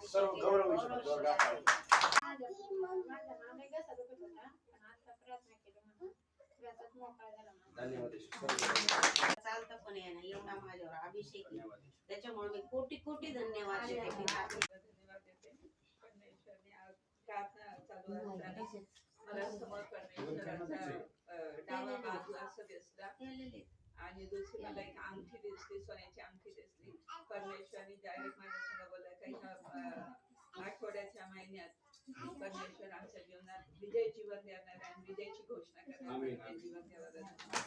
सर्व गौरव चालतं पण आहे ना एवढा माझ्यावर अभिषेक त्याच्यामुळे मी कोटी कोटी धन्यवाद देते. मला समोर परमेश्वराचा डावा बाजू असं दिसला आणि दुसरी मला एक अंगठी दिसली, सोन्याची अंगठी दिसली. परमेश्वराने डायरेक्ट माझ्यासंग बोलला काही आठवड्याच्या महिन्यात परमेश्वर आमच्या जीवनात विजय जीवन देणार आणि विजयची घोषणा करणार.